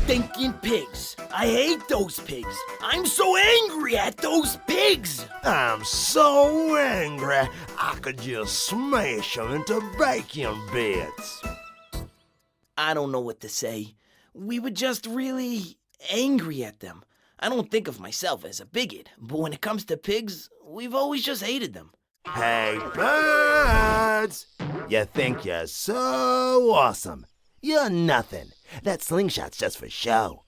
stinking pigs. I hate those pigs. I'm so angry at those pigs. I'm so angry, I could just smash them into bacon bits. I don't know what to say. We were just really angry at them. I don't think of myself as a bigot, but when it comes to pigs, we've always just hated them. Hey, birds! You think you're so awesome. You're nothing. That slingshot's just for show.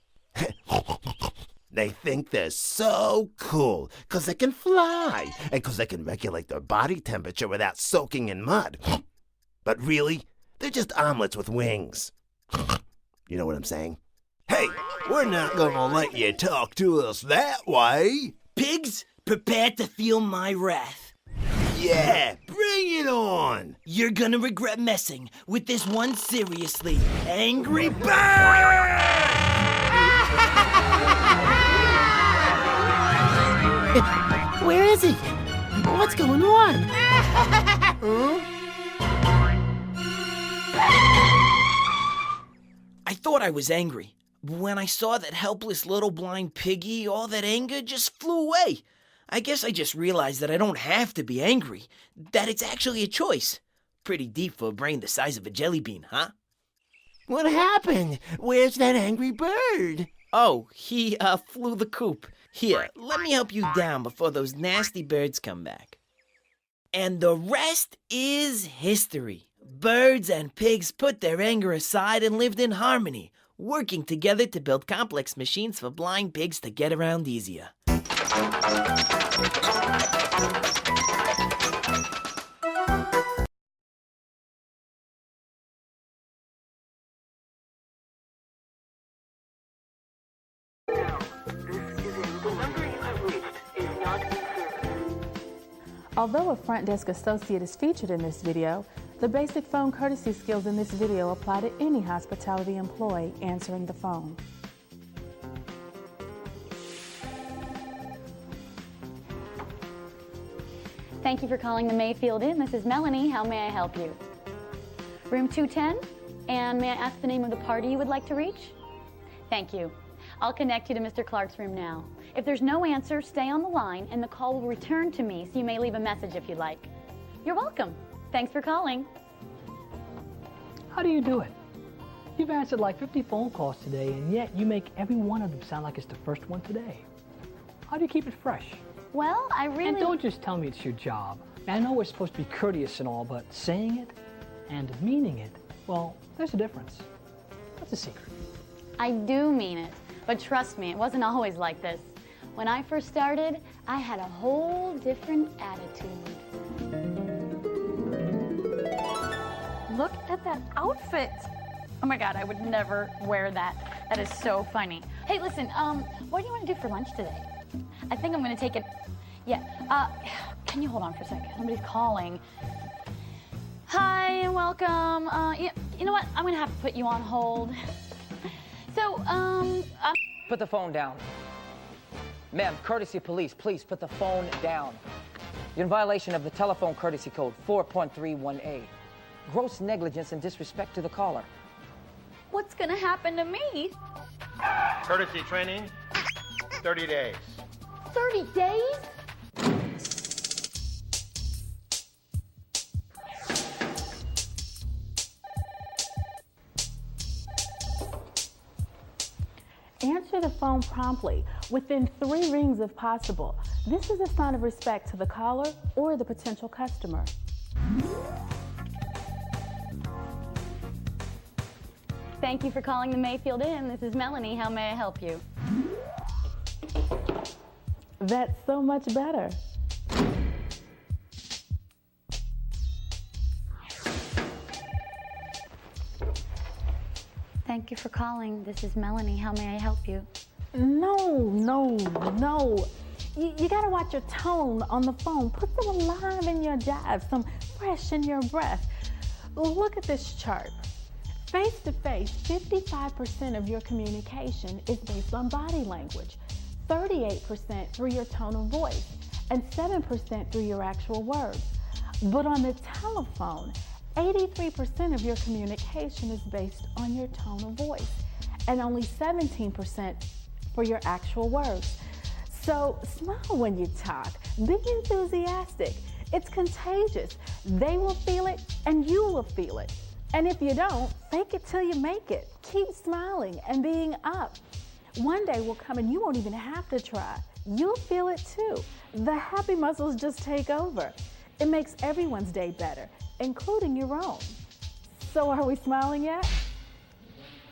They think they're so cool, 'cause they can fly, and 'cause they can regulate their body temperature without soaking in mud. But really, they're just omelets with wings. You know what I'm saying? Hey, we're not gonna let you talk to us that way. Pigs, prepare to feel my wrath. Yeah, bring it on. You're gonna regret messing with this one seriously angry bird! Where is he? What's going on? I thought I was angry, but when I saw that helpless little blind piggy, all that anger just flew away. I guess I just realized that I don't have to be angry, that it's actually a choice. Pretty deep for a brain the size of a jelly bean, huh? What happened? Where's that angry bird? Oh, he flew the coop. Here, let me help you down before those nasty birds come back. And the rest is history. Birds and pigs put their anger aside and lived in harmony, working together to build complex machines for blind pigs to get around easier. Although a front desk associate is featured in this video, the basic phone courtesy skills in this video apply to any hospitality employee answering the phone. Thank you for calling the Mayfield Inn. This is Melanie. How may I help you? Room 210? And may I ask the name of the party you would like to reach? Thank you. I'll connect you to Mr. Clark's room now. If there's no answer, stay on the line and the call will return to me, so you may leave a message if you'd like. You're welcome. Thanks for calling. How do you do it? You've answered like 50 phone calls today, and yet you make every one of them sound like it's the first one today. How do you keep it fresh? Well, I really... And don't just tell me it's your job. I know we're supposed to be courteous and all, but saying it and meaning it, well, there's a difference. What's the secret? I do mean it, but trust me, it wasn't always like this. When I first started, I had a whole different attitude. Look at that outfit. Oh my God, I would never wear that. That is so funny. Hey, listen, what do you want to do for lunch today? I think I'm gonna take it, yeah, can you hold on for a second? Somebody's calling. Hi, and welcome. You know what? I'm gonna have to put you on hold. So, Put the phone down. Ma'am, courtesy police, please put the phone down. You're in violation of the telephone courtesy code 4.31A. Gross negligence and disrespect to the caller. what's gonna happen to me? Courtesy training, 30 days. 30 days? Answer the phone promptly, within 3 rings if possible. This is a sign of respect to the caller or the potential customer. Thank you for calling the Mayfield Inn. This is Melanie. How may I help you? That's so much better. Thank you for calling. This is Melanie. How may I help you? No. You gotta watch your tone on the phone. Put some alive in your jive, some fresh in your breath. Look at this chart. Face to face, 55% of your communication is based on body language, 38% through your tone of voice, and 7% through your actual words. But on the telephone, 83% of your communication is based on your tone of voice, and only 17% for your actual words. So smile when you talk. Be enthusiastic. It's contagious. They will feel it and you will feel it. And if you don't, fake it till you make it. Keep smiling and being up. One day will come and you won't even have to try. You'll feel it too. The happy muscles just take over. It makes everyone's day better, including your own. So are we smiling yet?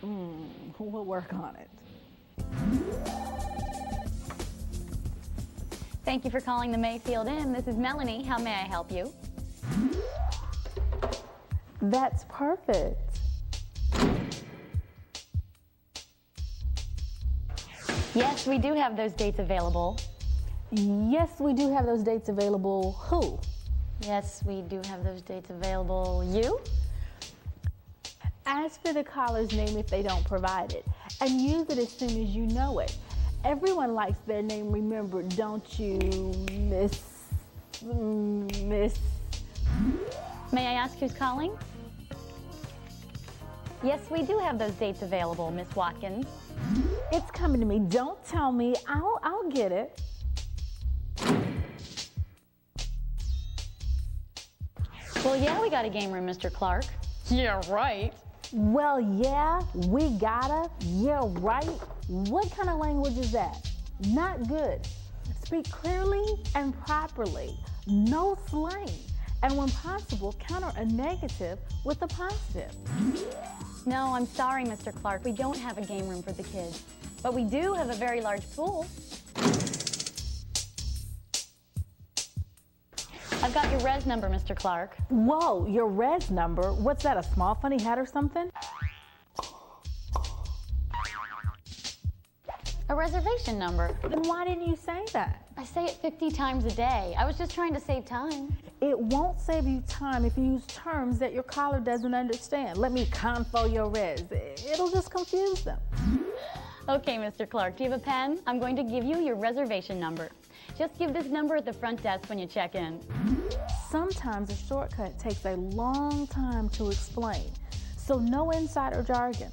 We'll work on it. Thank you for calling the Mayfield Inn. This is Melanie. How may I help you? That's perfect. Yes, we do have those dates available. Yes, we do have those dates available. Who? Yes, we do have those dates available. You? Ask for the caller's name if they don't provide it, and use it as soon as you know it. Everyone likes their name remembered, don't you, Miss? May I ask who's calling? Yes, we do have those dates available, Miss Watkins. It's coming to me. Don't tell me. I'll get it. Well, yeah, we got a game room, Mr. Clark. Yeah, right. Well, yeah, we gotta. Yeah, right. What kind of language is that? Not good. Speak clearly and properly. No slang. And when possible, counter a negative with a positive. No, I'm sorry, Mr. Clark. We don't have a game room for the kids. But we do have a very large pool. I've got your res number, Mr. Clark. Whoa, your res number? What's that, a small funny hat or something? A reservation number. Then why didn't you say that? I say it 50 times a day. I was just trying to save time. It won't save you time if you use terms that your caller doesn't understand. Let me confo your res. It'll just confuse them. Okay, Mr. Clark, do you have a pen? I'm going to give you your reservation number. Just give this number at the front desk when you check in. Sometimes a shortcut takes a long time to explain, so no insider jargon.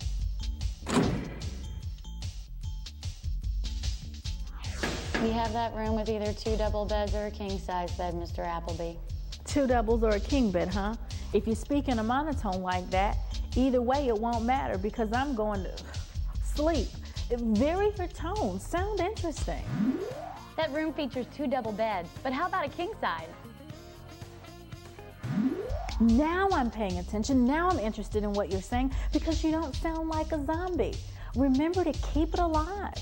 We have that room with either 2 double beds or a king-size bed, Mr. Appleby. 2 doubles or a king bed, huh? If you speak in a monotone like that, either way it won't matter because I'm going to sleep. Vary your tone. Sound interesting. That room features 2 double beds, but how about a king-size? Now I'm paying attention. Now I'm interested in what you're saying because you don't sound like a zombie. Remember to keep it alive.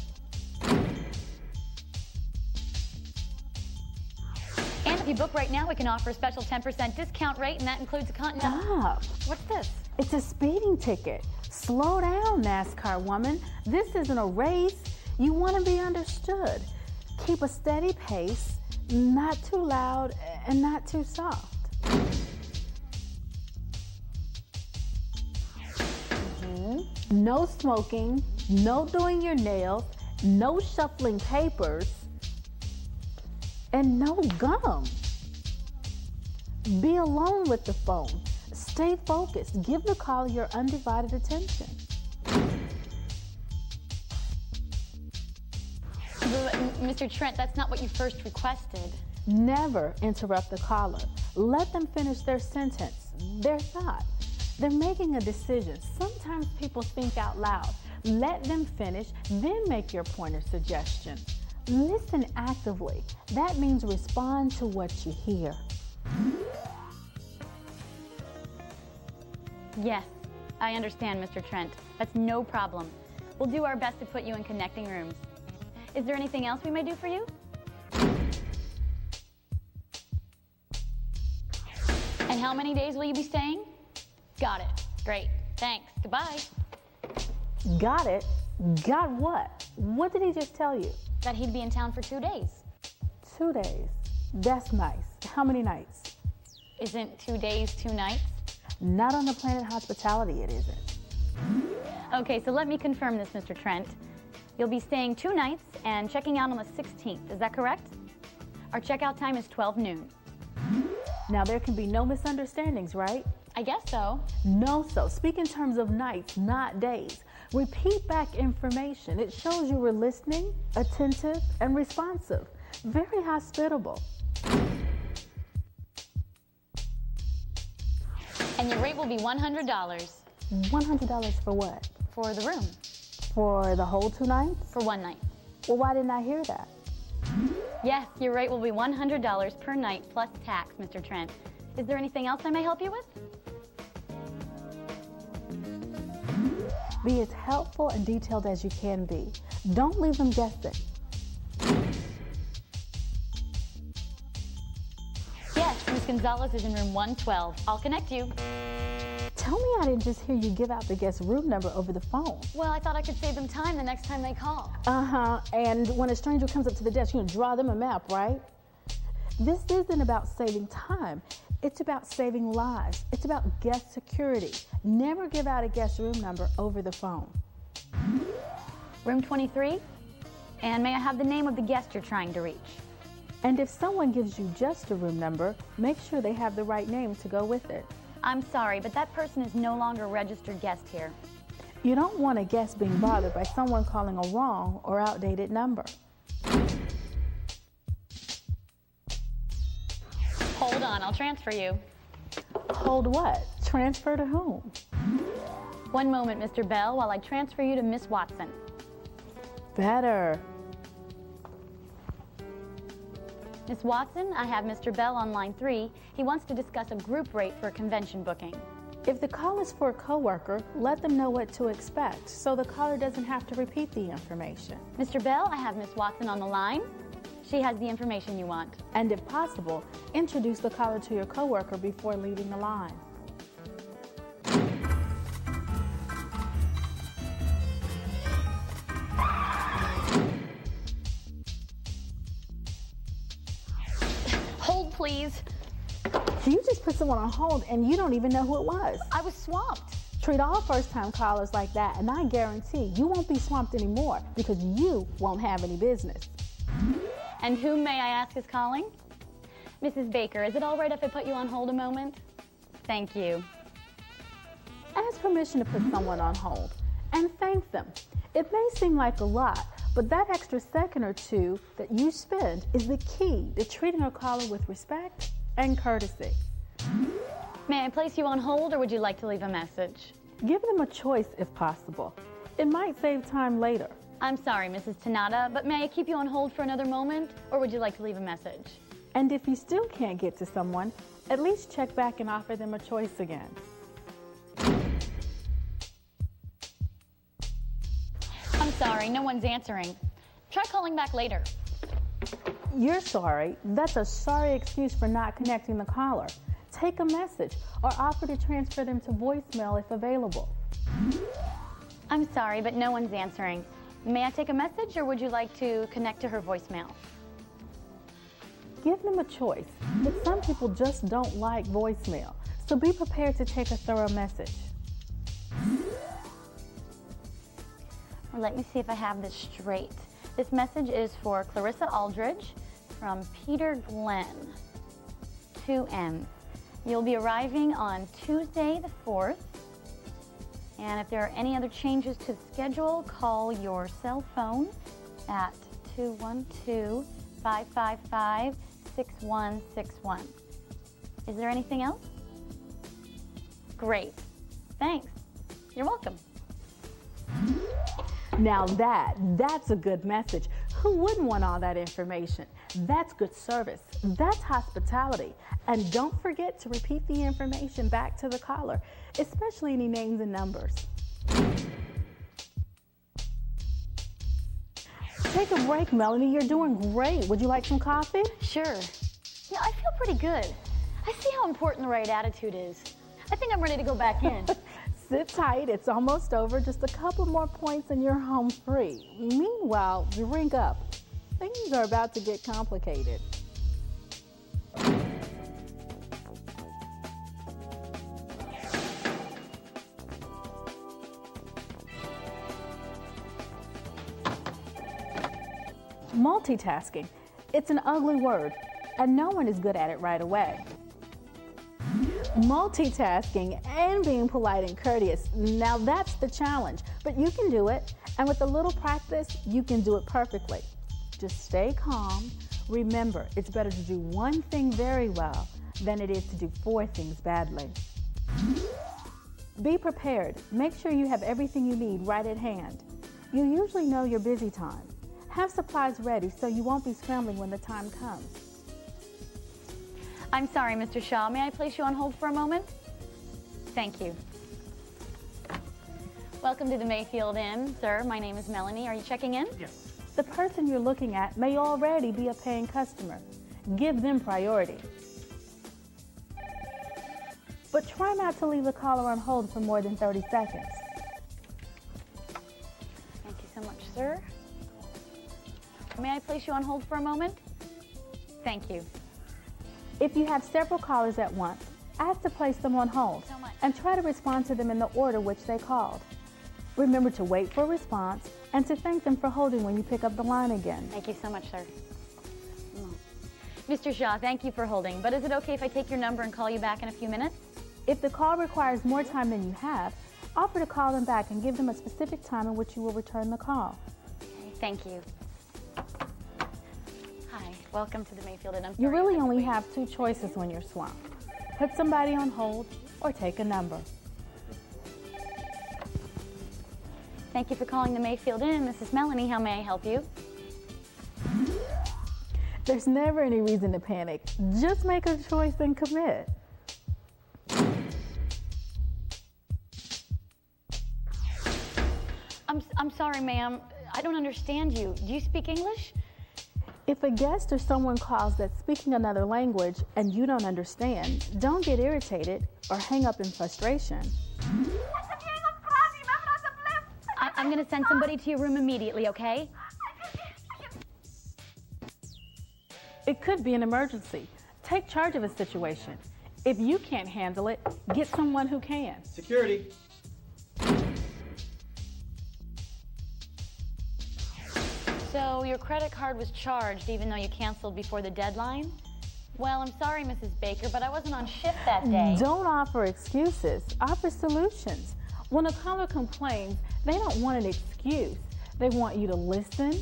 And if you book right now, we can offer a special 10% discount rate, and that includes a continental. Stop. What's this? It's a speeding ticket. Slow down, NASCAR woman. This isn't a race. You want to be understood. Keep a steady pace, not too loud and not too soft. No smoking, no doing your nails, no shuffling papers, and no gum. Be alone with the phone. Stay focused. Give the caller your undivided attention. Mr. Trent, that's not what you first requested. Never interrupt the caller. Let them finish their sentence, their thought. They're making a decision. Sometimes people think out loud. Let them finish, then make your point or suggestion. Listen actively. That means respond to what you hear. Yes, I understand, Mr. Trent. That's no problem. We'll do our best to put you in connecting rooms. Is there anything else we may do for you? And how many days will you be staying? Got it. Great. Thanks. Goodbye. Got it? Got what? What did he just tell you? That he'd be in town for 2 days. 2 days. That's nice. How many nights? Isn't 2 days 2 nights? Not on the Planet Hospitality, it isn't. Okay, so let me confirm this, Mr. Trent. You'll be staying 2 nights and checking out on the 16th. Is that correct? Our checkout time is 12 noon. Now, there can be no misunderstandings, right? I guess so. No, so. Speak in terms of nights, not days. Repeat back information. It shows you were listening, attentive, and responsive. Very hospitable. And your rate will be $100 $100 for what? for the room, For the whole 2 nights? for one night. Well, why didn't I hear that? Yes, your rate will be $100 per night plus tax, Mr. Trent. Is there anything else I may help you with? Be as helpful and detailed as you can be. Don't leave them guessing. Yes, Ms. Gonzalez is in room 112. I'll connect you. Tell me I didn't just hear you give out the guest room number over the phone. Well, I thought I could save them time the next time they call. Uh-huh, and when a stranger comes up to the desk, you're gonna draw them a map, right? This isn't about saving time. It's about saving lives. It's about guest security. Never give out a guest room number over the phone. Room 23? And may I have the name of the guest you're trying to reach? And if someone gives you just a room number, make sure they have the right name to go with it. I'm sorry, but that person is no longer a registered guest here. You don't want a guest being bothered by someone calling a wrong or outdated number. Hold on, I'll transfer you. Hold what? Transfer to whom? One moment, Mr. Bell, while I transfer you to Miss Watson. Better. Miss Watson, I have Mr. Bell on line 3. He wants to discuss a group rate for a convention booking. If the call is for a coworker, let them know what to expect so the caller doesn't have to repeat the information. Mr. Bell, I have Miss Watson on the line. She has the information you want. And if possible, introduce the caller to your coworker before leaving the line. Hold, please. You just put someone on hold and you don't even know who it was. I was swamped. Treat all first-time callers like that, and I guarantee you won't be swamped anymore because you won't have any business. And whom may I ask is calling? Mrs. Baker, is it all right if I put you on hold a moment? Thank you. Ask permission to put someone on hold and thank them. It may seem like a lot, but that extra second or two that you spend is the key to treating a caller with respect and courtesy. May I place you on hold, or would you like to leave a message? Give them a choice if possible. It might save time later. I'm sorry, Mrs. Tanada, but may I keep you on hold for another moment, or would you like to leave a message? And if you still can't get to someone, at least check back and offer them a choice again. I'm sorry, no one's answering. Try calling back later. You're sorry. That's a sorry excuse for not connecting the caller. Take a message or offer to transfer them to voicemail if available. I'm sorry, but no one's answering. May I take a message, or would you like to connect to her voicemail? Give them a choice, but some people just don't like voicemail, so be prepared to take a thorough message. Or let me see if I have this straight. This message is for Clarissa Aldridge from Peter Glenn, 2M. You'll be arriving on Tuesday the 4th. And if there are any other changes to the schedule, call your cell phone at 212-555-6161. Is there anything else? Great. Thanks. You're welcome. Now that's a good message. Who wouldn't want all that information? That's good service. That's hospitality. And don't forget to repeat the information back to the caller, especially any names and numbers. Take a break, Melanie. You're doing great. Would you like some coffee? Sure. Yeah, I feel pretty good. I see how important the right attitude is. I think I'm ready to go back in. Sit tight. It's almost over. Just a couple more points and you're home free. Meanwhile, drink up. Things are about to get complicated. Multitasking. It's an ugly word, and no one is good at it right away. Multitasking and being polite and courteous, now that's the challenge. But you can do it, and with a little practice, you can do it perfectly. Just stay calm. Remember, it's better to do one thing very well than it is to do 4 things badly. Be prepared. Make sure you have everything you need right at hand. You usually know your busy time. Have supplies ready so you won't be scrambling when the time comes. I'm sorry, Mr. Shaw. May I place you on hold for a moment? Thank you. Welcome to the Mayfield Inn, sir. My name is Melanie. Are you checking in? Yes. The person you're looking at may already be a paying customer. Give them priority. But try not to leave the caller on hold for more than 30 seconds. Thank you so much, sir. May I place you on hold for a moment? Thank you. If you have several callers at once, ask to place them on hold So much. and try to respond to them in the order which they called. Remember to wait for a response and to thank them for holding when you pick up the line again. Thank you so much, sir. Mr. Shaw, thank you for holding, but is it okay if I take your number and call you back in a few minutes? If the call requires more time than you have, offer to call them back and give them a specific time in which you will return the call. Okay, thank you. Hi, welcome to the Mayfield Inn. I'm You sorry really I had to only wait. have 2 choices when you're swamped. Put somebody on hold or take a number. Thank you for calling the Mayfield Inn. This is Melanie. How may I help you? There's never any reason to panic. Just make a choice and commit. I'm sorry, ma'am. I don't understand you. Do you speak English? If a guest or someone calls that's speaking another language and you don't understand, don't get irritated or hang up in frustration. I'm going to send somebody to your room immediately, okay? It could be an emergency. Take charge of a situation. If you can't handle it, get someone who can. Security. So your credit card was charged even though you canceled before the deadline? Well, I'm sorry, Mrs. Baker, but I wasn't on shift that day. Don't offer excuses. Offer solutions. When a caller complains, they don't want an excuse. They want you to listen,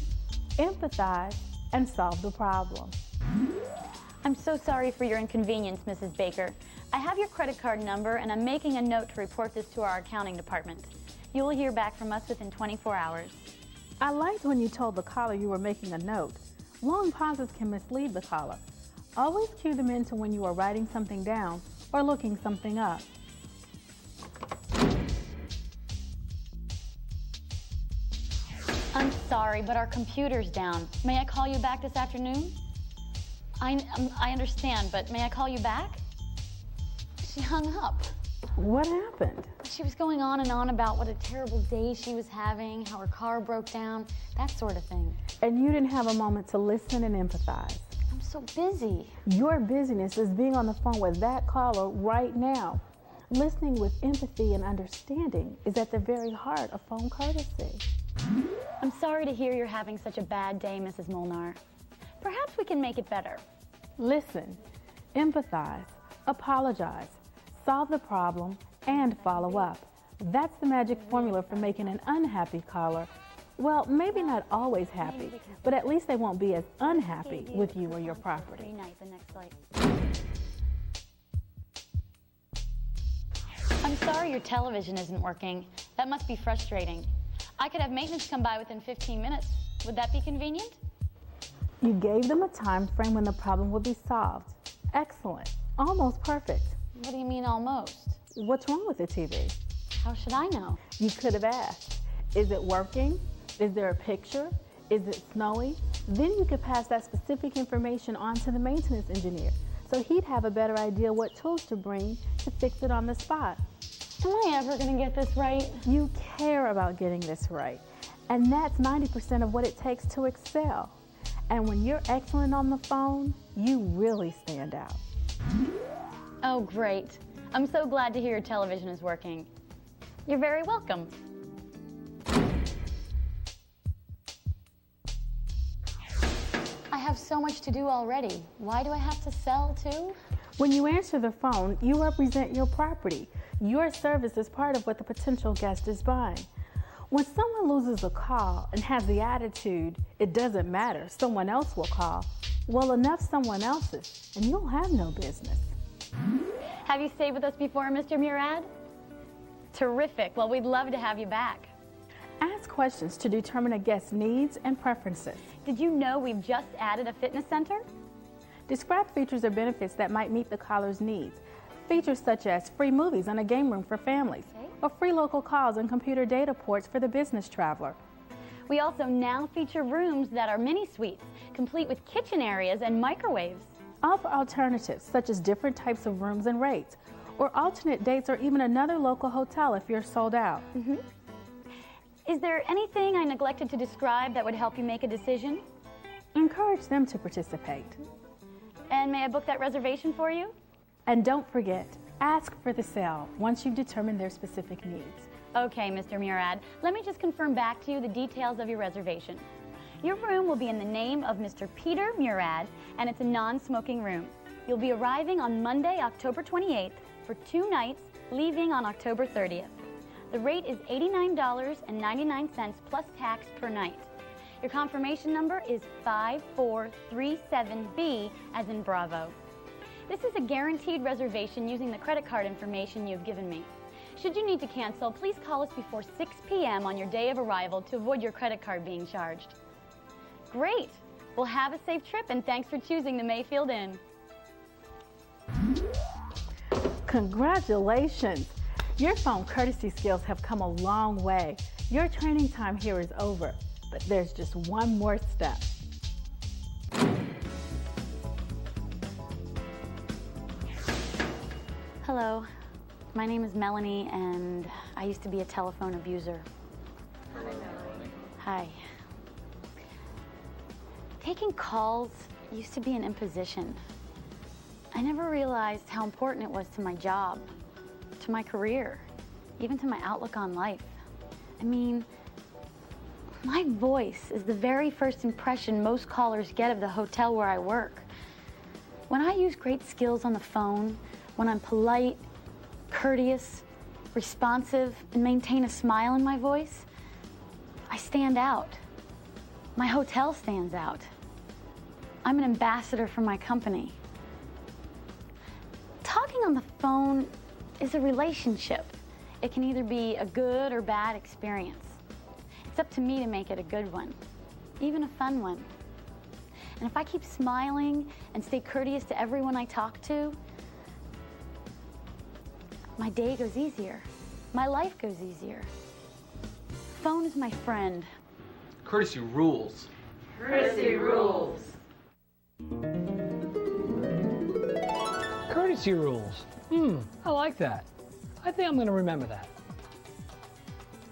empathize, and solve the problem. I'm so sorry for your inconvenience, Mrs. Baker. I have your credit card number, and I'm making a note to report this to our accounting department. You will hear back from us within 24 hours. I liked when you told the caller you were making a note. Long pauses can mislead the caller. Always cue them into when you are writing something down or looking something up. I'm sorry, but our computer's down. May I call you back this afternoon? I understand, but may I call you back? She hung up. What happened? She was going on and on about what a terrible day she was having, how her car broke down, that sort of thing. And you didn't have a moment to listen and empathize. I'm so busy. Your busyness is being on the phone with that caller right now. Listening with empathy and understanding is at the very heart of phone courtesy. I'm sorry to hear you're having such a bad day, Mrs. Molnar. Perhaps we can make it better. Listen, empathize, apologize, solve the problem, and follow up. That's the magic formula for making an unhappy caller, well, maybe not always happy, but at least they won't be as unhappy with you or your property. Pretty nice, the next flight. I'm sorry your television isn't working. That must be frustrating. I could have maintenance come by within 15 minutes. Would that be convenient? You gave them a time frame when the problem would be solved. Excellent. Almost perfect. What do you mean almost? What's wrong with the TV? How should I know? You could have asked. Is it working? Is there a picture? Is it snowy? Then you could pass that specific information on to the maintenance engineer, so he'd have a better idea what tools to bring to fix it on the spot. Am I ever going to get this right? You care about getting this right, and that's 90% of what it takes to excel. And when you're excellent on the phone, you really stand out. Oh, great. I'm so glad to hear your television is working. You're very welcome. I have so much to do already. Why do I have to sell too? When you answer the phone, you represent your property. Your service is part of what the potential guest is buying. When someone loses a call and has the attitude, it doesn't matter, someone else will call, well, enough someone else's, and you'll have no business. Have you stayed with us before, Mr. Murad? Terrific. Well, we'd love to have you back. Ask questions to determine a guest's needs and preferences. Did you know we've just added a fitness center? Describe features or benefits that might meet the caller's needs. Features such as free movies and a game room for families, or free local calls and computer data ports for the business traveler. We also now feature rooms that are mini suites, complete with kitchen areas and microwaves. Offer alternatives such as different types of rooms and rates, or alternate dates or even another local hotel if you're sold out. Is there anything I neglected to describe that would help you make a decision? Encourage them to participate. And may I book that reservation for you? And don't forget, ask for the sale once you've determined their specific needs. Okay, Mr. Murad, let me just confirm back to you the details of your reservation. Your room will be in the name of Mr. Peter Murad, and it's a non-smoking room. You'll be arriving on Monday, October 28th for 2 nights, leaving on October 30th. The rate is $89.99 plus tax per night. Your confirmation number is 5437B as in Bravo. This is a guaranteed reservation using the credit card information you've given me. Should you need to cancel, please call us before 6 p.m. on your day of arrival to avoid your credit card being charged. Great! Well, have a safe trip and thanks for choosing the Mayfield Inn. Congratulations! Your phone courtesy skills have come a long way. Your training time here is over, but there's just one more step. Hello, my name is Melanie and I used to be a telephone abuser. Hi, Melanie. Hi. Taking calls used to be an imposition. I never realized how important it was to my job, to my career, even to my outlook on life. I mean, my voice is the very first impression most callers get of the hotel where I work. When I use great skills on the phone, when I'm polite, courteous, responsive, and maintain a smile in my voice, I stand out. My hotel stands out. I'm an ambassador for my company. Talking on the phone is a relationship. It can either be a good or bad experience. It's up to me to make it a good one, even a fun one. And if I keep smiling and stay courteous to everyone I talk to, my day goes easier. My life goes easier. Phone is my friend. Courtesy rules. Courtesy rules. Courtesy rules. I like that. I think I'm going to remember that.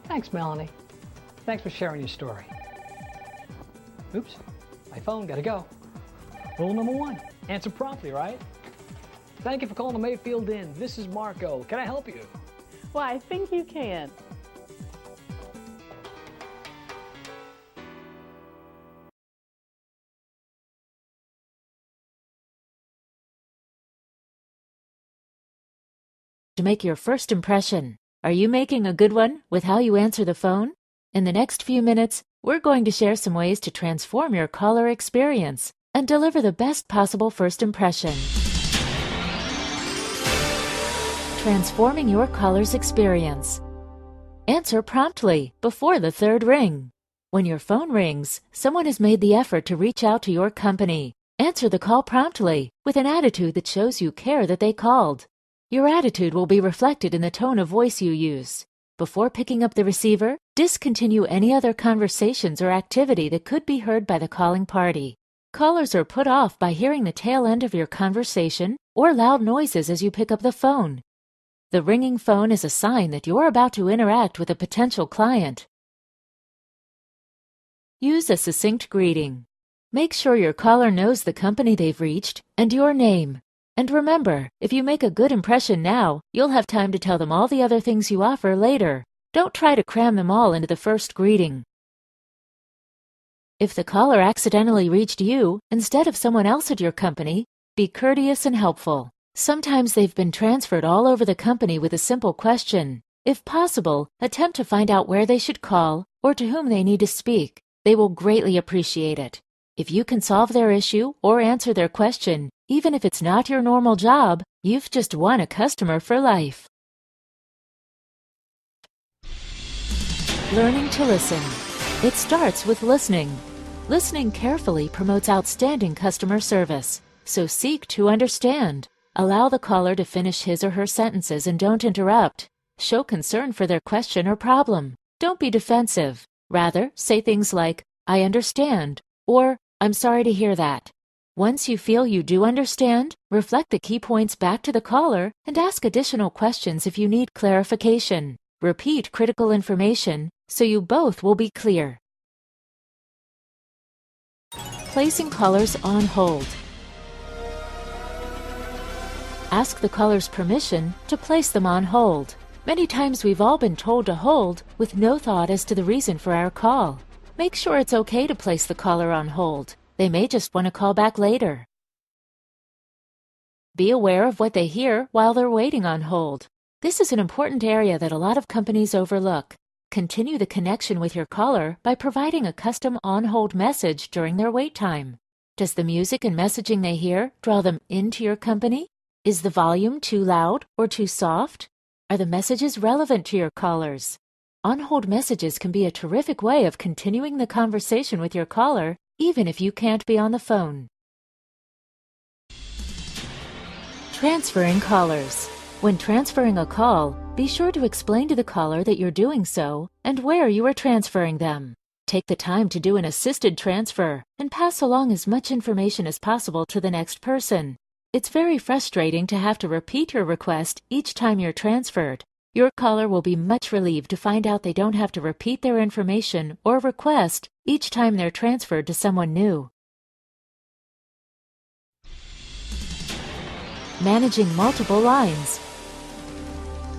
Thanks, Melanie. Thanks for sharing your story. Oops, my phone, gotta go. Rule number 1, answer promptly, right? Thank you for calling the Mayfield Inn. This is Marco. Can I help you? Well, I think you can. To make your first impression. Are you making a good one with how you answer the phone? In the next few minutes, we're going to share some ways to transform your caller experience and deliver the best possible first impression. Transforming your caller's experience. Answer promptly before the 3rd ring. When your phone rings, someone has made the effort to reach out to your company. Answer the call promptly with an attitude that shows you care that they called. Your attitude will be reflected in the tone of voice you use. Before picking up the receiver, discontinue any other conversations or activity that could be heard by the calling party. Callers are put off by hearing the tail end of your conversation or loud noises as you pick up the phone. The ringing phone is a sign that you're about to interact with a potential client. Use a succinct greeting. Make sure your caller knows the company they've reached and your name. And remember, if you make a good impression now, you'll have time to tell them all the other things you offer later. Don't try to cram them all into the first greeting. If the caller accidentally reached you instead of someone else at your company, be courteous and helpful. Sometimes they've been transferred all over the company with a simple question. If possible, attempt to find out where they should call or to whom they need to speak. They will greatly appreciate it. If you can solve their issue or answer their question, even if it's not your normal job, you've just won a customer for life. Learning to listen. It starts with listening. Listening carefully promotes outstanding customer service, so seek to understand. Allow the caller to finish his or her sentences and don't interrupt. Show concern for their question or problem. Don't be defensive. Rather, say things like, "I understand," or "I'm sorry to hear that." Once you feel you do understand, reflect the key points back to the caller and ask additional questions if you need clarification. Repeat critical information so you both will be clear. Placing callers on hold. Ask the caller's permission to place them on hold. Many times we've all been told to hold with no thought as to the reason for our call. Make sure it's okay to place the caller on hold. They may just want to call back later. Be aware of what they hear while they're waiting on hold. This is an important area that a lot of companies overlook. Continue the connection with your caller by providing a custom on-hold message during their wait time. Does the music and messaging they hear draw them into your company? Is the volume too loud or too soft? Are the messages relevant to your callers? On-hold messages can be a terrific way of continuing the conversation with your caller, even if you can't be on the phone. Transferring callers. When transferring a call, be sure to explain to the caller that you're doing so and where you are transferring them. Take the time to do an assisted transfer and pass along as much information as possible to the next person. It's very frustrating to have to repeat your request each time you're transferred. Your caller will be much relieved to find out they don't have to repeat their information or request each time they're transferred to someone new. Managing multiple lines.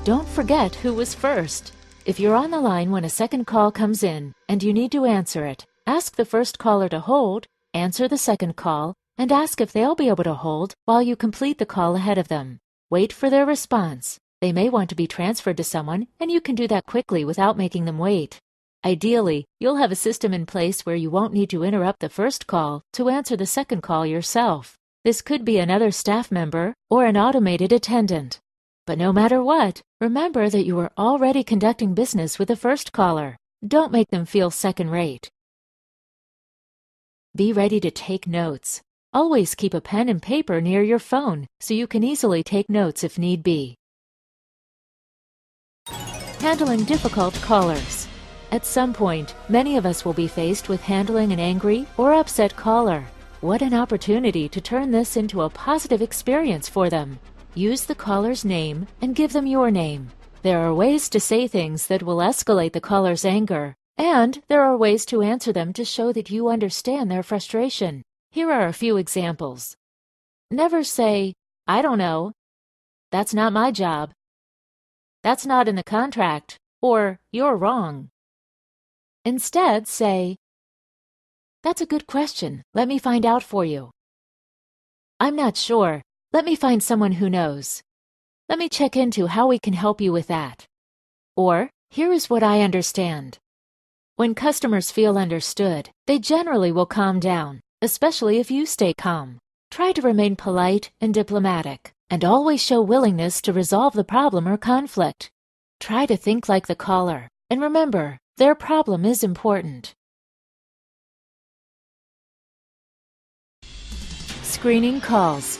Don't forget who was first. If you're on the line when a second call comes in and you need to answer it, ask the first caller to hold, answer the second call, and ask if they'll be able to hold while you complete the call ahead of them. Wait for their response. They may want to be transferred to someone, and you can do that quickly without making them wait. Ideally, you'll have a system in place where you won't need to interrupt the first call to answer the second call yourself. This could be another staff member or an automated attendant. But no matter what, remember that you are already conducting business with the first caller. Don't make them feel second-rate. Be ready to take notes. Always keep a pen and paper near your phone so you can easily take notes if need be. Handling difficult callers. At some point, many of us will be faced with handling an angry or upset caller. What an opportunity to turn this into a positive experience for them. Use the caller's name and give them your name. There are ways to say things that will escalate the caller's anger, and there are ways to answer them to show that you understand their frustration. Here are a few examples. Never say, "I don't know," "That's not my job," "That's not in the contract," or "You're wrong." Instead, say, "That's a good question. Let me find out for you." "I'm not sure. Let me find someone who knows. Let me check into how we can help you with that." Or, "Here is what I understand." When customers feel understood, they generally will calm down, especially if you stay calm. Try to remain polite and diplomatic, and always show willingness to resolve the problem or conflict. Try to think like the caller, and remember, their problem is important. Screening calls.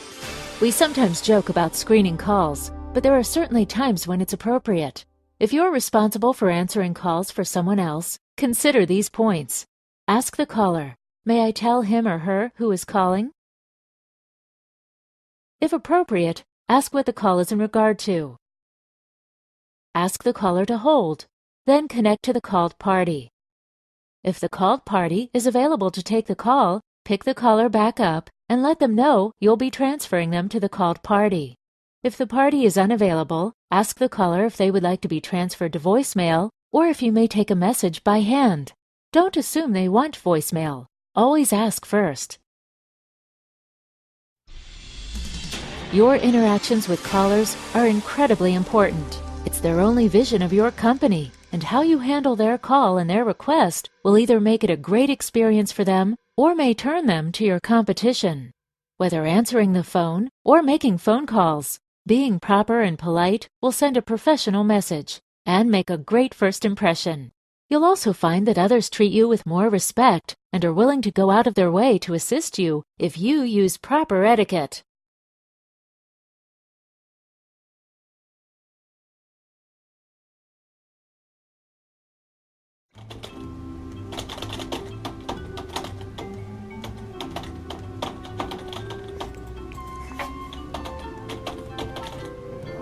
We sometimes joke about screening calls, but there are certainly times when it's appropriate. If you're responsible for answering calls for someone else, consider these points. Ask the caller, "May I tell him or her who is calling?" If appropriate, ask what the call is in regard to. Ask the caller to hold, then connect to the called party. If the called party is available to take the call, pick the caller back up and let them know you'll be transferring them to the called party. If the party is unavailable, ask the caller if they would like to be transferred to voicemail or if you may take a message by hand. Don't assume they want voicemail. Always ask first. Your interactions with callers are incredibly important. It's their only vision of your company, and how you handle their call and their request will either make it a great experience for them or may turn them to your competition. Whether answering the phone or making phone calls, being proper and polite will send a professional message and make a great first impression. You'll also find that others treat you with more respect and are willing to go out of their way to assist you if you use proper etiquette.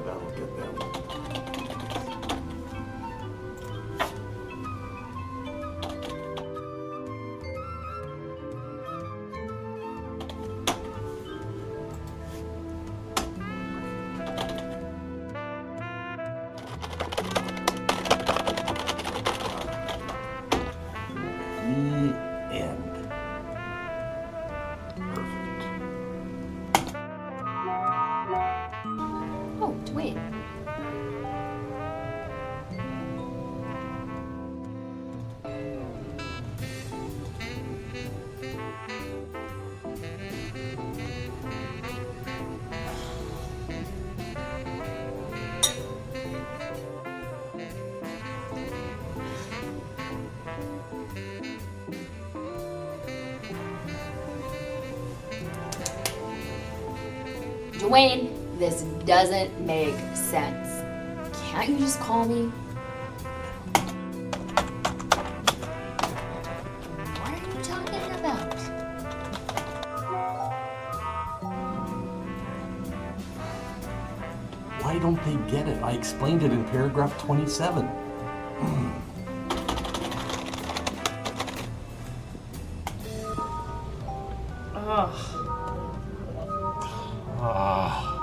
That'll get them. The end. Perfect. Oh, Dwayne. Dwayne, this doesn't make sense. Can't you just call me? What are you talking about? Why don't they get it? I explained it in paragraph 27.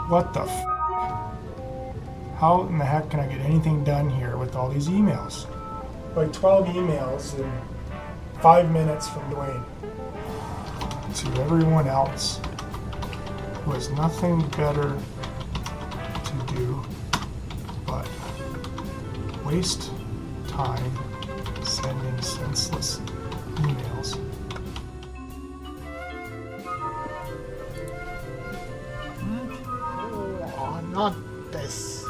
What the f? How in the heck can I get anything done here with all these emails? Like 12 emails in 5 minutes from Dwayne to everyone else who has nothing better to do but waste time sending senseless emails. Oh, not this.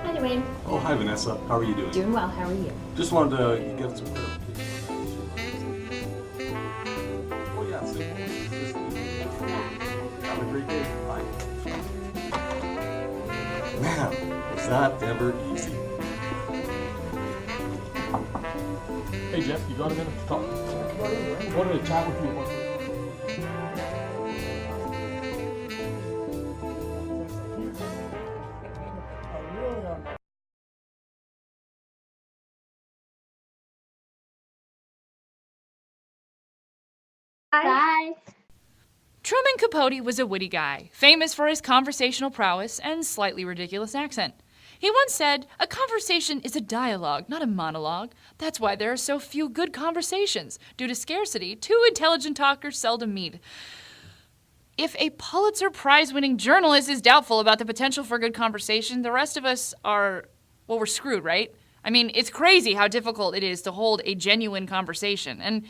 Hi, Dwayne. Oh, hi, Vanessa. How are you doing? Doing well. How are you? Just wanted to get some clarification. Oh, yeah, simple. Have a great day. Bye. Man, was that ever easy? Hey, Jeff, you got a minute to talk? I wanted to chat with you about Bye. Truman Capote was a witty guy, famous for his conversational prowess and slightly ridiculous accent. He once said, "A conversation is a dialogue, not a monologue. That's why there are so few good conversations. Due to scarcity, two intelligent talkers seldom meet." If a Pulitzer Prize-winning journalist is doubtful about the potential for good conversation, the rest of us are, well, we're screwed, right? I mean, it's crazy how difficult it is to hold a genuine conversation. And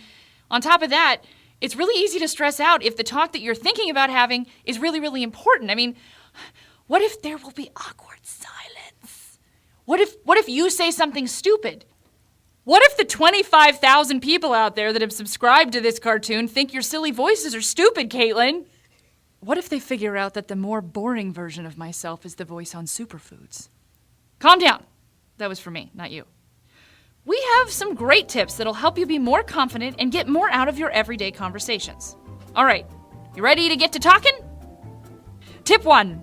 on top of that, it's really easy to stress out if the talk that you're thinking about having is really, really important. I mean, what if there will be awkward silence? What if you say something stupid? What if the 25,000 people out there that have subscribed to this cartoon think your silly voices are stupid, Caitlin? What if they figure out that the more boring version of myself is the voice on Superfoods? Calm down. That was for me, not you. We have some great tips that'll help you be more confident and get more out of your everyday conversations. All right, you ready to get to talking? Tip 1.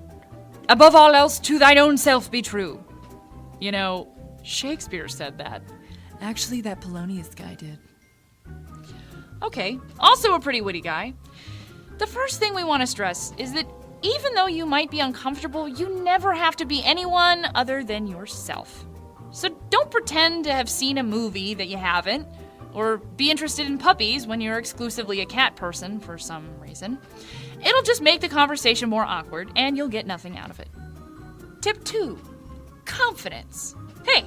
Above all else, to thine own self be true. You know, Shakespeare said that. Actually, that Polonius guy did. Okay, also a pretty witty guy. The first thing we want to stress is that even though you might be uncomfortable, you never have to be anyone other than yourself. So don't pretend to have seen a movie that you haven't, or be interested in puppies when you're exclusively a cat person for some reason. It'll just make the conversation more awkward, and you'll get nothing out of it. Tip 2, confidence. Hey,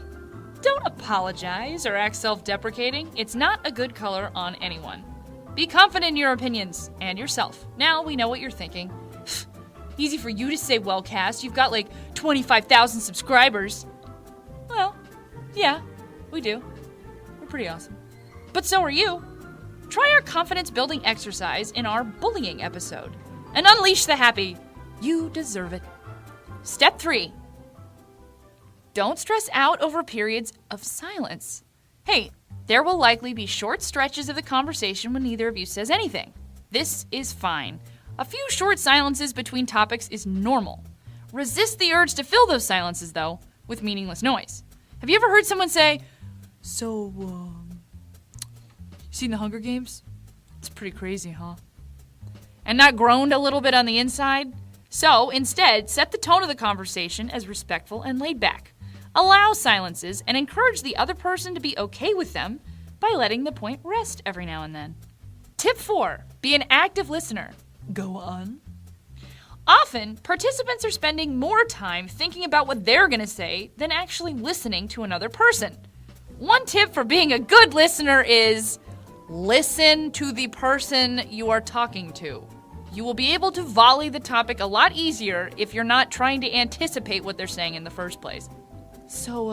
don't apologize or act self-deprecating. It's not a good color on anyone. Be confident in your opinions and yourself. Now we know what you're thinking. Easy for you to say, well, Cass, you've got like 25,000 subscribers. Well, yeah, we do. We're pretty awesome. But so are you. Try our confidence-building exercise in our bullying episode and unleash the happy. You deserve it. Step 3. Don't stress out over periods of silence. Hey, there will likely be short stretches of the conversation when neither of you says anything. This is fine. A few short silences between topics is normal. Resist the urge to fill those silences, though, with meaningless noise. Have you ever heard someone say, so, seen the Hunger Games? It's pretty crazy, huh? And not groaned a little bit on the inside? So, instead, set the tone of the conversation as respectful and laid back. Allow silences and encourage the other person to be okay with them by letting the point rest every now and then. Tip 4, be an active listener. Go on. Often, participants are spending more time thinking about what they're going to say than actually listening to another person. One tip for being a good listener is listen to the person you are talking to. You will be able to volley the topic a lot easier if you're not trying to anticipate what they're saying in the first place. So,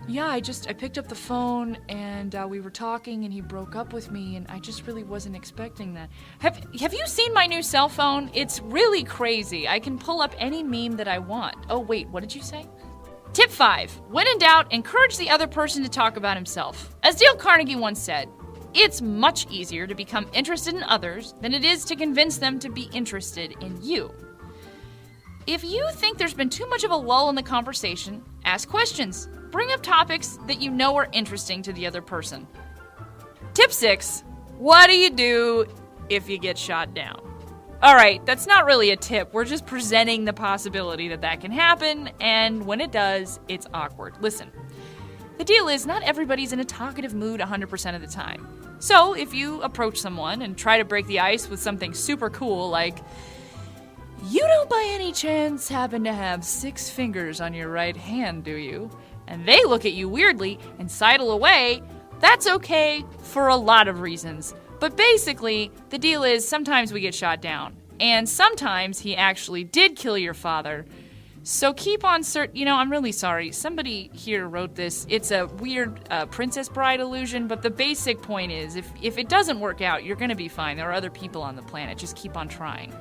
yeah, I picked up the phone and we were talking and he broke up with me and I just really wasn't expecting that. Have you seen my new cell phone? It's really crazy. I can pull up any meme that I want. Oh, wait, what did you say? Tip 5, when in doubt, encourage the other person to talk about himself. As Dale Carnegie once said, it's much easier to become interested in others than it is to convince them to be interested in you. If you think there's been too much of a lull in the conversation, ask questions. Bring up topics that you know are interesting to the other person. Tip 6, what do you do if you get shot down? All right, that's not really a tip. We're just presenting the possibility that can happen, and when it does, it's awkward. Listen, the deal is not everybody's in a talkative mood 100% of the time. So if you approach someone and try to break the ice with something super cool like, you don't by any chance happen to have 6 fingers on your right hand, do you? And they look at you weirdly and sidle away, that's okay for a lot of reasons. But basically, the deal is sometimes we get shot down. And sometimes he actually did kill your father. So keep on I'm really sorry. Somebody here wrote this. It's a weird Princess Bride illusion, but the basic point is if it doesn't work out, you're going to be fine. There are other people on the planet. Just keep on trying.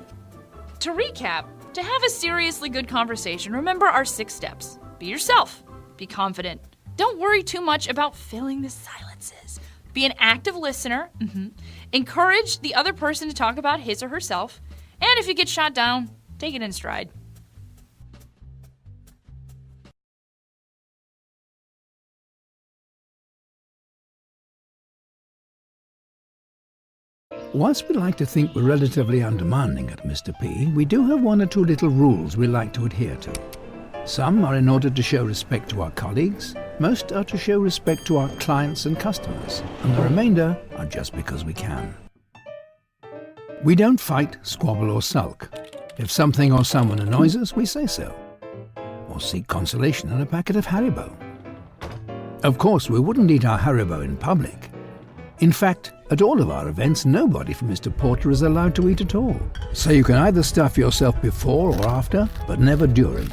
To recap, to have a seriously good conversation, remember our 6 steps. Be yourself. Be confident. Don't worry too much about filling the silences. Be an active listener. Encourage the other person to talk about his or herself. And if you get shot down, take it in stride. Whilst we like to think we're relatively undemanding at Mr. P, we do have 1 or 2 little rules we like to adhere to. Some are in order to show respect to our colleagues, most are to show respect to our clients and customers, and the remainder are just because we can. We don't fight, squabble or sulk. If something or someone annoys us, we say so. Or seek consolation in a packet of Haribo. Of course, we wouldn't eat our Haribo in public. In fact, at all of our events, nobody from Mr. Porter is allowed to eat at all. So you can either stuff yourself before or after, but never during.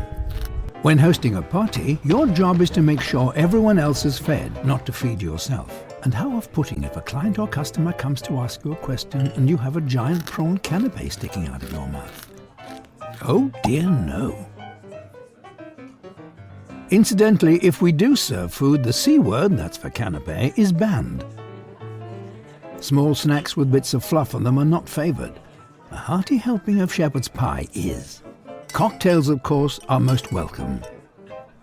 When hosting a party, your job is to make sure everyone else is fed, not to feed yourself. And how off-putting if a client or customer comes to ask you a question and you have a giant prawn canapé sticking out of your mouth. Oh dear no. Incidentally, if we do serve food, the C word, that's for canapé, is banned. Small snacks with bits of fluff on them are not favoured. A hearty helping of shepherd's pie is. Cocktails, of course, are most welcome.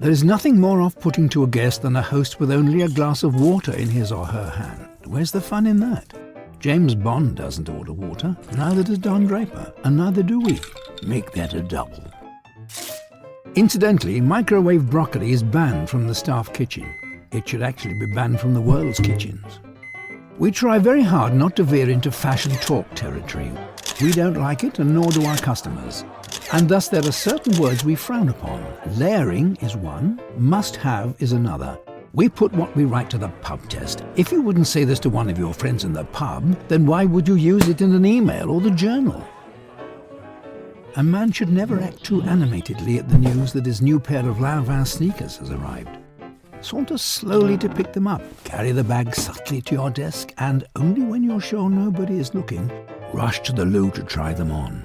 There is nothing more off-putting to a guest than a host with only a glass of water in his or her hand. Where's the fun in that? James Bond doesn't order water, neither does Don Draper, and neither do we. Make that a double. Incidentally, microwave broccoli is banned from the staff kitchen. It should actually be banned from the world's kitchens. We try very hard not to veer into fashion talk territory. We don't like it, and nor do our customers. And thus there are certain words we frown upon. Layering is one, must have is another. We put what we write to the pub test. If you wouldn't say this to one of your friends in the pub, then why would you use it in an email or the journal? A man should never act too animatedly at the news that his new pair of Lanvin sneakers has arrived. Saunter slowly to pick them up, carry the bag subtly to your desk, and only when you're sure nobody is looking, rush to the loo to try them on.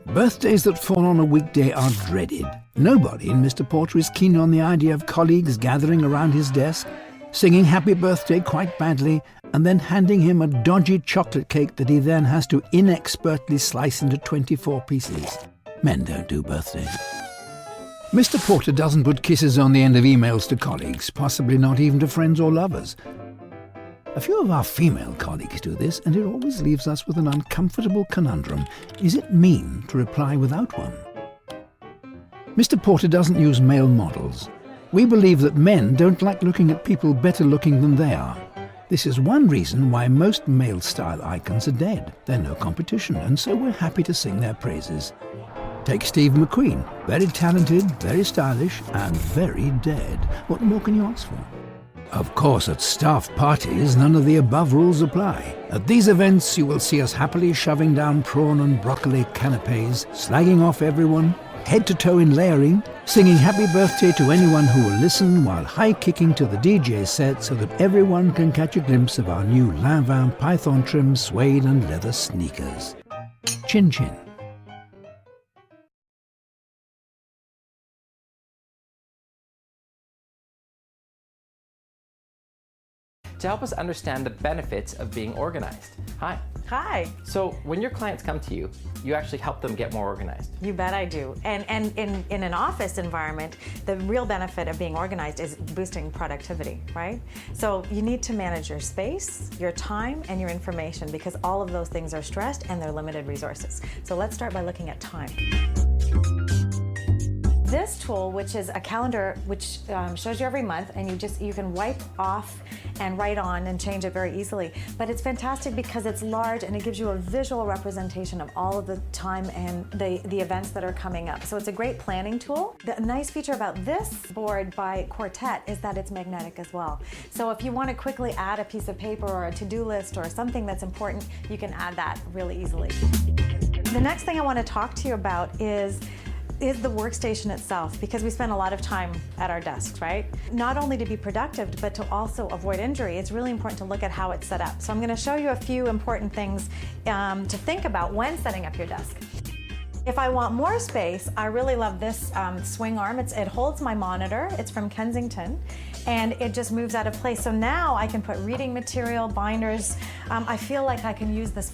Birthdays that fall on a weekday are dreaded. Nobody in Mr. Porter is keen on the idea of colleagues gathering around his desk, singing happy birthday quite badly, and then handing him a dodgy chocolate cake that he then has to inexpertly slice into 24 pieces. Men don't do birthdays. Mr. Porter doesn't put kisses on the end of emails to colleagues, possibly not even to friends or lovers. A few of our female colleagues do this, and it always leaves us with an uncomfortable conundrum. Is it mean to reply without one? Mr. Porter doesn't use male models. We believe that men don't like looking at people better looking than they are. This is one reason why most male-style icons are dead. They're no competition, and so we're happy to sing their praises. Take Steve McQueen. Very talented, very stylish, and very dead. What more can you ask for? Of course, at staff parties, none of the above rules apply. At these events, you will see us happily shoving down prawn and broccoli canapes, slagging off everyone, head to toe in layering, singing happy birthday to anyone who will listen while high-kicking to the DJ set so that everyone can catch a glimpse of our new Lanvin python trim suede and leather sneakers. Chin chin. To help us understand the benefits of being organized. Hi. Hi. So when your clients come to you, you actually help them get more organized. You bet I do. And in an office environment, the real benefit of being organized is boosting productivity, right? So you need to manage your space, your time, and your information, because all of those things are stressed and they're limited resources. So let's start by looking at time. This tool, which is a calendar which shows you every month, and you can wipe off and write on and change it very easily. But it's fantastic because it's large and it gives you a visual representation of all of the time and the events that are coming up. So it's a great planning tool. The nice feature about this board by Quartet is that it's magnetic as well. So if you want to quickly add a piece of paper or a to-do list or something that's important, you can add that really easily. The next thing I want to talk to you about is the workstation itself, because we spend a lot of time at our desks, right? Not only to be productive, but to also avoid injury, it's really important to look at how it's set up. So I'm going to show you a few important things to think about when setting up your desk. If I want more space, I really love this swing arm. It holds my monitor. It's from Kensington, and it just moves out of place. So now I can put reading material, binders. I feel like I can use this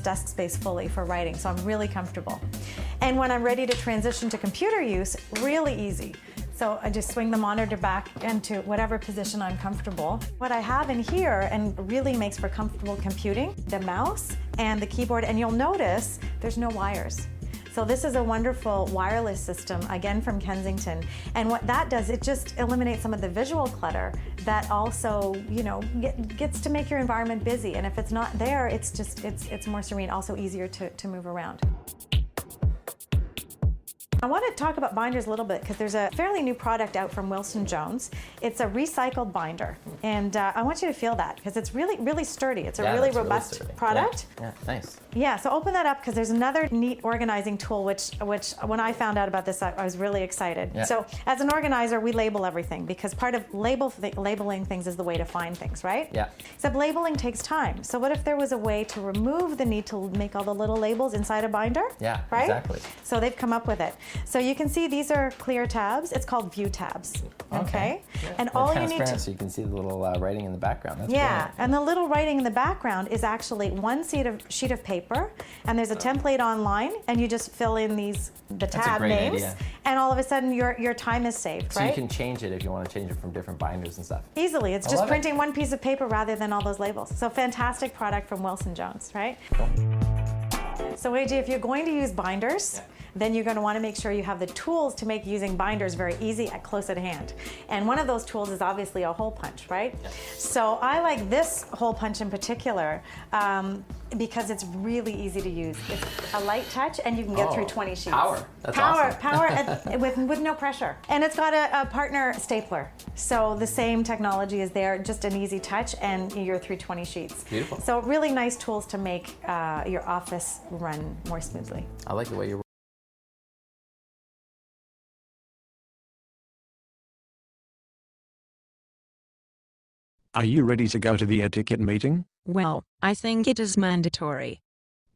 desk space fully for writing, so I'm really comfortable. And when I'm ready to transition to computer use, really easy. So I just swing the monitor back into whatever position I'm comfortable. What I have in here, and really makes for comfortable computing, the mouse and the keyboard, and you'll notice there's no wires. So this is a wonderful wireless system, again from Kensington. And what that does, it just eliminates some of the visual clutter that also, gets to make your environment busy. And if it's not there, it's more serene, also easier to move around. I want to talk about binders a little bit because there's a fairly new product out from Wilson Jones. It's a recycled binder, and I want you to feel that because it's really, really sturdy. It's a really robust product. Yeah, nice. Yeah, so open that up because there's another neat organizing tool which when I found out about this, I was really excited. Yeah. So as an organizer, we label everything because part of labeling things is the way to find things, right? Yeah. Except labeling takes time. So what if there was a way to remove the need to make all the little labels inside a binder? Yeah, right? exactly. So they've come up with it. So you can see these are clear tabs. It's called view tabs. Okay. Yeah. And all you need transparent, to so you can see the little writing in the background. That's yeah, brilliant. and the little writing in the background is actually one sheet of paper paper, and there's a template online, and you just fill in the That's a tab great names, idea. and all of a sudden your time is saved, So right? you can change it if you want to change it from different binders and stuff. Easily. It's I just love it. printing one piece of paper rather than all those labels. So fantastic product from Wilson Jones, right? So AJ, if you're going to use binders, then you're going to want to make sure you have the tools to make using binders very easy and close at hand. And one of those tools is obviously a hole punch, right? So I like this hole punch in particular because it's really easy to use. It's a light touch and you can get through 20 sheets. Power. That's power, awesome. power with no pressure. And it's got a partner stapler. So the same technology is there, just an easy touch and you're through 20 sheets. Beautiful. So really nice tools to make your office run more smoothly. I like the way you're. Are you ready to go to the etiquette meeting? Well, I think it is mandatory.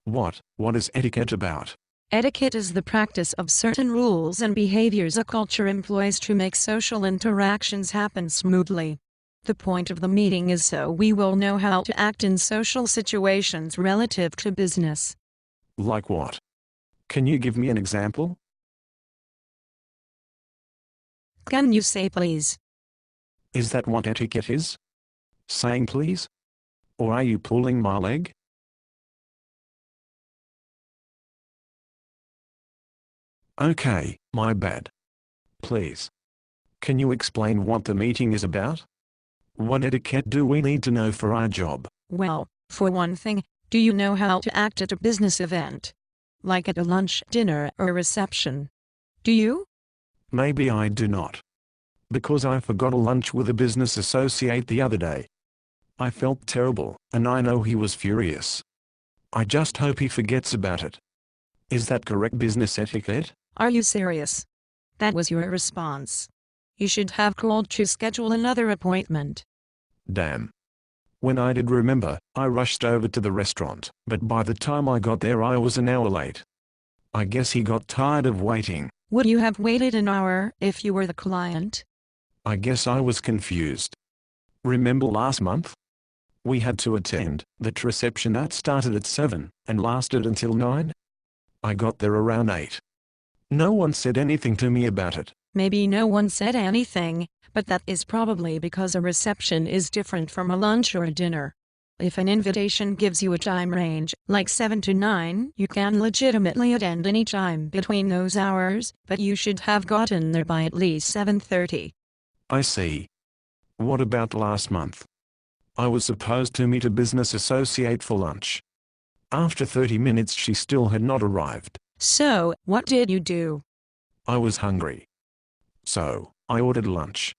What is etiquette about? Etiquette is the practice of certain rules and behaviors a culture employs to make social interactions happen smoothly. The point of the meeting is so we will know how to act in social situations relative to business. Like what? Can you give me an example? Can you say please? Is that what etiquette is? Saying please? Or are you pulling my leg? Okay, my bad. Please. Can you explain what the meeting is about? What etiquette do we need to know for our job? Well, for one thing, do you know how to act at a business event? Like at a lunch, dinner, or reception? Do you? Maybe I do not. Because I forgot a lunch with a business associate the other day. I felt terrible, and I know he was furious. I just hope he forgets about it. Is that correct business etiquette? Are you serious? That was your response. You should have called to schedule another appointment. Damn. When I did remember, I rushed over to the restaurant, but by the time I got there I was an hour late. I guess he got tired of waiting. Would you have waited an hour if you were the client? I guess I was confused. Remember last month? We had to attend that reception that started at 7 and lasted until 9. I got there around 8. No one said anything to me about it. Maybe no one said anything, but that is probably because a reception is different from a lunch or a dinner. If an invitation gives you a time range, like 7 to 9, you can legitimately attend any time between those hours, but you should have gotten there by at least 7:30. I see. What about last month? I was supposed to meet a business associate for lunch. After 30 minutes she still had not arrived. So, what did you do? I was hungry. So, I ordered lunch.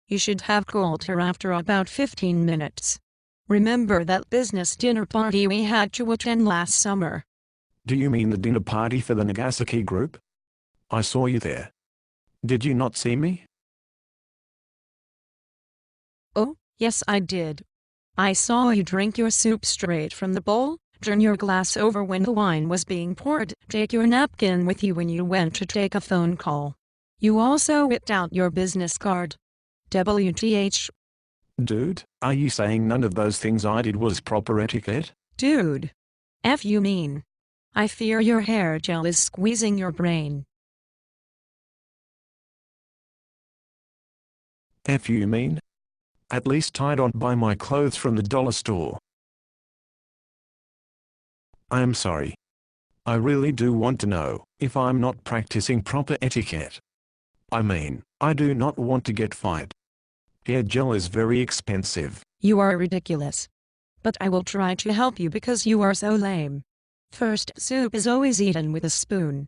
You should have called her after about 15 minutes. Remember that business dinner party we had to attend last summer? Do you mean the dinner party for the Nagasaki group? I saw you there. Did you not see me? Oh, yes I did. I saw you drink your soup straight from the bowl, turn your glass over when the wine was being poured, take your napkin with you when you went to take a phone call. You also whipped out your business card. WTH. Dude, are you saying none of those things I did was proper etiquette? Dude. F you mean. I fear your hair gel is squeezing your brain. F you mean? At least I don't buy my clothes from the dollar store. I am sorry. I really do want to know if I'm not practicing proper etiquette. I mean, I do not want to get fined. Hair gel is very expensive. You are ridiculous. But I will try to help you because you are so lame. First, soup is always eaten with a spoon.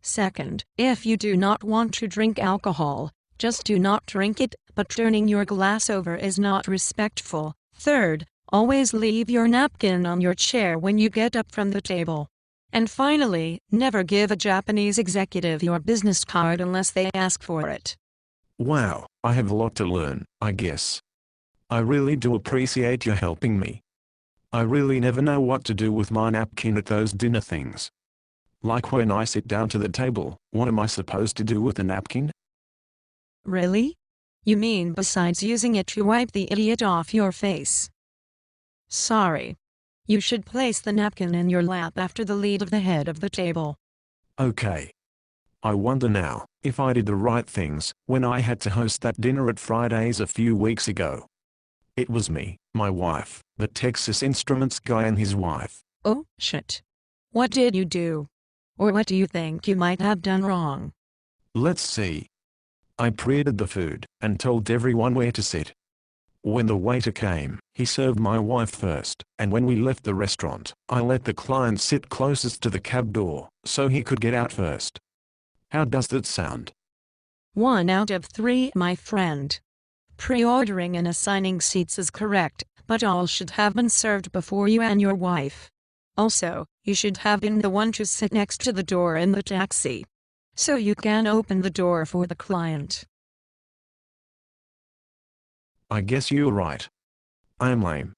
Second, if you do not want to drink alcohol, just do not drink it, but turning your glass over is not respectful. Third, always leave your napkin on your chair when you get up from the table. And finally, never give a Japanese executive your business card unless they ask for it. Wow, I have a lot to learn, I guess. I really do appreciate you helping me. I really never know what to do with my napkin at those dinner things. Like when I sit down to the table, what am I supposed to do with the napkin? Really? You mean besides using it to wipe the idiot off your face? Sorry. You should place the napkin in your lap after the lead of the head of the table. Okay. I wonder now if I did the right things when I had to host that dinner at Fridays a few weeks ago. It was me, my wife, the Texas Instruments guy and his wife. Oh, shit. What did you do? Or what do you think you might have done wrong? Let's see. I pre-ordered the food and told everyone where to sit. When the waiter came, he served my wife first, and when we left the restaurant, I let the client sit closest to the cab door so he could get out first. How does that sound? 1 out of 3, my friend. Pre-ordering and assigning seats is correct, but all should have been served before you and your wife. Also, you should have been the one to sit next to the door in the taxi, so you can open the door for the client. I guess you're right. I am lame.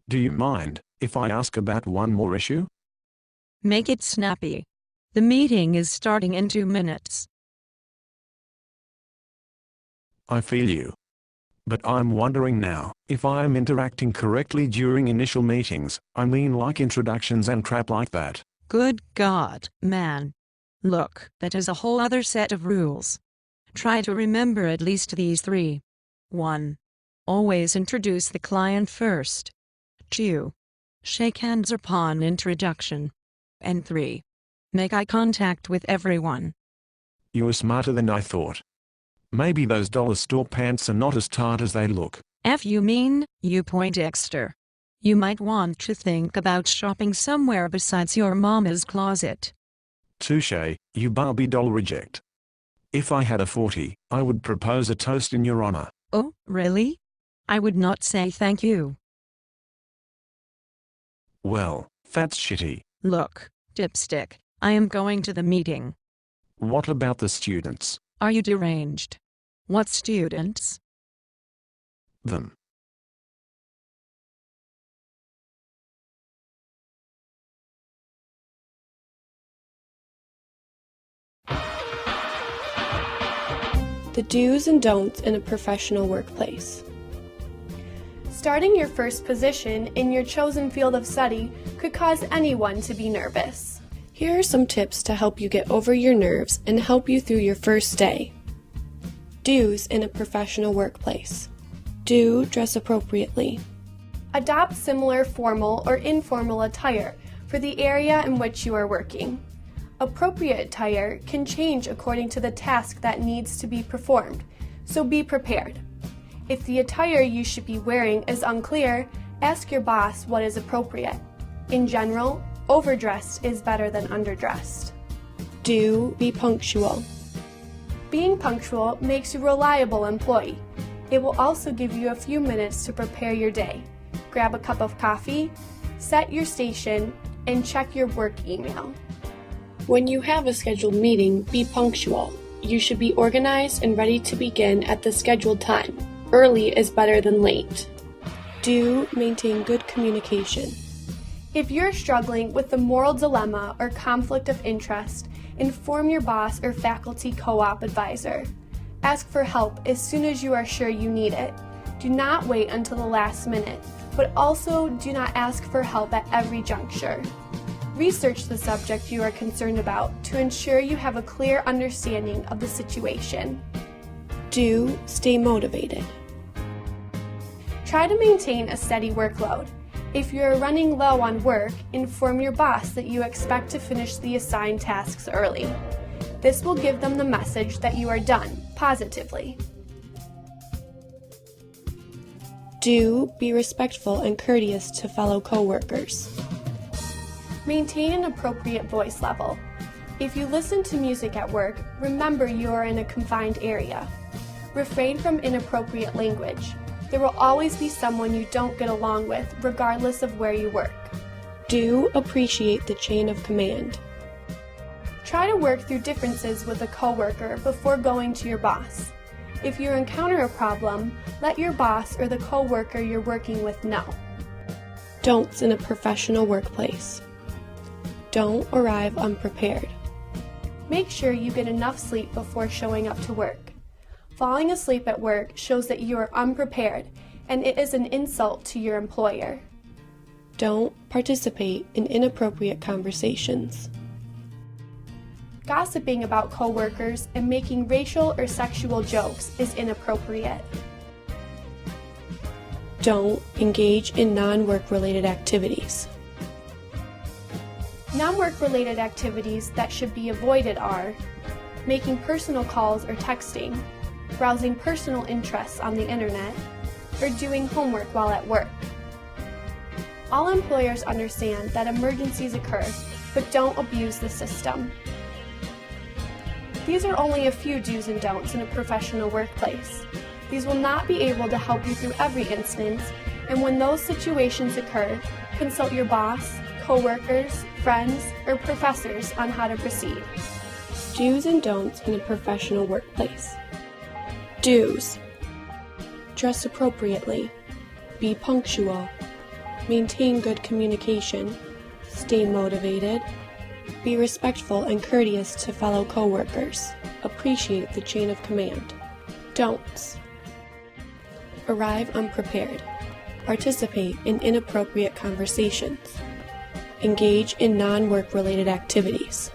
Do you mind if I ask about one more issue? Make it snappy. The meeting is starting in 2 minutes. I feel you. But I'm wondering now if I am interacting correctly during initial meetings, I mean like introductions and crap like that. Good God, man. Look, that is a whole other set of rules. Try to remember at least these 3. 1. Always introduce the client first. 2. Shake hands upon introduction. And 3. Make eye contact with everyone. You're smarter than I thought. Maybe those dollar store pants are not as tight as they look. F you mean, you Poindexter. You might want to think about shopping somewhere besides your mama's closet. Touche, you Barbie doll reject. If I had a 40, I would propose a toast in your honor. Oh, really? I would not say thank you. Well, that's shitty. Look, Dipstick, I am going to the meeting. What about the students? Are you deranged? What students? Them. The do's and don'ts in a professional workplace. Starting your first position in your chosen field of study could cause anyone to be nervous. Here are some tips to help you get over your nerves and help you through your first day. Do's in a professional workplace. Do dress appropriately. Adopt similar formal or informal attire for the area in which you are working. Appropriate attire can change according to the task that needs to be performed, so be prepared. If the attire you should be wearing is unclear, ask your boss what is appropriate. In general, overdressed is better than underdressed. Do be punctual. Being punctual makes you a reliable employee. It will also give you a few minutes to prepare your day. Grab a cup of coffee, set your station, and check your work email. When you have a scheduled meeting, be punctual. You should be organized and ready to begin at the scheduled time. Early is better than late. Do maintain good communication. If you're struggling with a moral dilemma or conflict of interest, inform your boss or faculty co-op advisor. Ask for help as soon as you are sure you need it. Do not wait until the last minute, but also do not ask for help at every juncture. Research the subject you are concerned about to ensure you have a clear understanding of the situation. Do stay motivated. Try to maintain a steady workload. If you're running low on work, inform your boss that you expect to finish the assigned tasks early. This will give them the message that you are done, positively. Do be respectful and courteous to fellow coworkers. Maintain an appropriate voice level. If you listen to music at work, remember you are in a confined area. Refrain from inappropriate language. There will always be someone you don't get along with, regardless of where you work. Do appreciate the chain of command. Try to work through differences with a coworker before going to your boss. If you encounter a problem, let your boss or the coworker you're working with know. Don'ts in a professional workplace. Don't arrive unprepared. Make sure you get enough sleep before showing up to work. Falling asleep at work shows that you are unprepared, and it is an insult to your employer. Don't participate in inappropriate conversations. Gossiping about coworkers and making racial or sexual jokes is inappropriate. Don't engage in non-work related activities. Non-work related activities that should be avoided are making personal calls or texting, browsing personal interests on the internet, or doing homework while at work. All employers understand that emergencies occur, but don't abuse the system. These are only a few do's and don'ts in a professional workplace. These will not be able to help you through every instance, and when those situations occur, consult your boss, coworkers, friends, or professors on how to proceed. Do's and don'ts in a professional workplace. Do's: dress appropriately, be punctual, maintain good communication, stay motivated, be respectful and courteous to fellow coworkers, appreciate the chain of command. Don'ts: arrive unprepared, participate in inappropriate conversations, engage in non-work related activities.